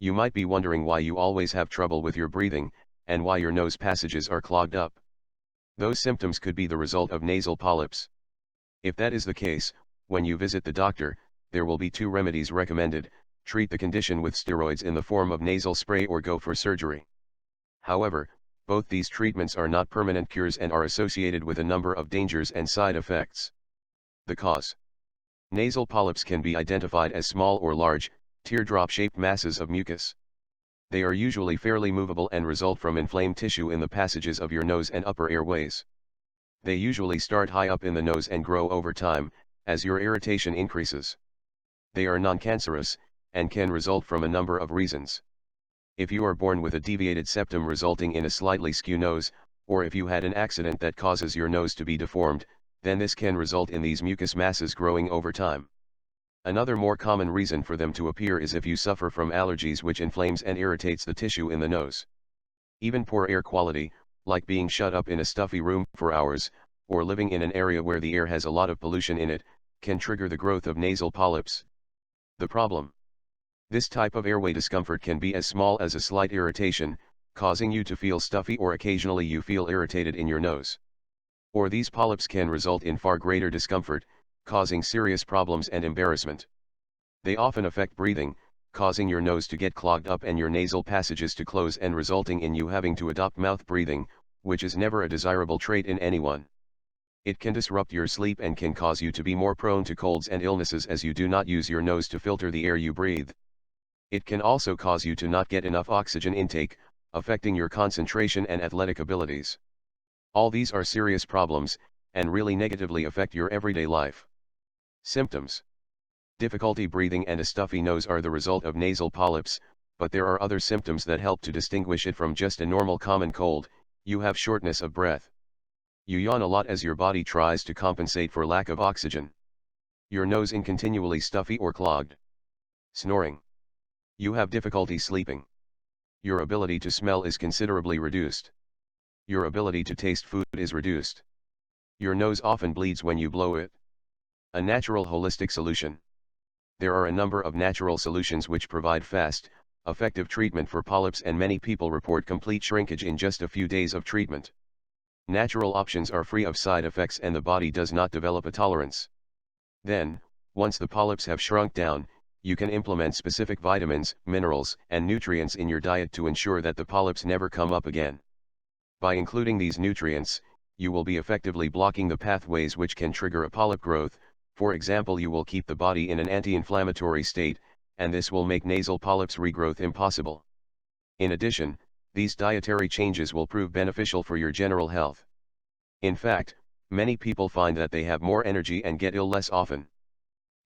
You might be wondering why you always have trouble with your breathing, and why your nose passages are clogged up. Those symptoms could be the result of nasal polyps. If that is the case, when you visit the doctor, there will be 2 remedies recommended: treat the condition with steroids in the form of nasal spray or go for surgery. However, both these treatments are not permanent cures and are associated with a number of dangers and side effects. The cause. Nasal polyps can be identified as small or large, teardrop-shaped masses of mucus. They are usually fairly movable and result from inflamed tissue in the passages of your nose and upper airways. They usually start high up in the nose and grow over time, as your irritation increases. They are non-cancerous, and can result from a number of reasons. If you are born with a deviated septum resulting in a slightly skew nose, or if you had an accident that causes your nose to be deformed, then this can result in these mucus masses growing over time. Another more common reason for them to appear is if you suffer from allergies which inflames and irritates the tissue in the nose. Even poor air quality, like being shut up in a stuffy room for hours, or living in an area where the air has a lot of pollution in it, can trigger the growth of nasal polyps. The problem. This type of airway discomfort can be as small as a slight irritation, causing you to feel stuffy, or occasionally you feel irritated in your nose. Or these polyps can result in far greater discomfort, causing serious problems and embarrassment. They often affect breathing, causing your nose to get clogged up and your nasal passages to close and resulting in you having to adopt mouth breathing, which is never a desirable trait in anyone. It can disrupt your sleep and can cause you to be more prone to colds and illnesses as you do not use your nose to filter the air you breathe. It can also cause you to not get enough oxygen intake, affecting your concentration and athletic abilities. All these are serious problems, and really negatively affect your everyday life. Symptoms. Difficulty breathing and a stuffy nose are the result of nasal polyps, but there are other symptoms that help to distinguish it from just a normal common cold. You have shortness of breath. You yawn a lot as your body tries to compensate for lack of oxygen. Your nose is continually stuffy or clogged. Snoring. You have difficulty sleeping. Your ability to smell is considerably reduced. Your ability to taste food is reduced. Your nose often bleeds when you blow it. A natural holistic solution. There are a number of natural solutions which provide fast, effective treatment for polyps, and many people report complete shrinkage in just a few days of treatment. Natural options are free of side effects and the body does not develop a tolerance. Then, once the polyps have shrunk down, you can implement specific vitamins, minerals, and nutrients in your diet to ensure that the polyps never come up again. By including these nutrients, you will be effectively blocking the pathways which can trigger a polyp growth. For example, you will keep the body in an anti-inflammatory state, and this will make nasal polyps regrowth impossible. In addition, these dietary changes will prove beneficial for your general health. In fact, many people find that they have more energy and get ill less often.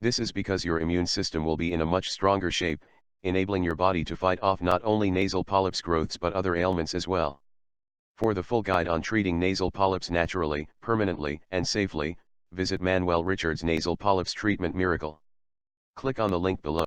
This is because your immune system will be in a much stronger shape, enabling your body to fight off not only nasal polyps growths but other ailments as well. For the full guide on treating nasal polyps naturally, permanently, and safely, visit Manuel Richards' Nasal Polyps Treatment Miracle. Click on the link below.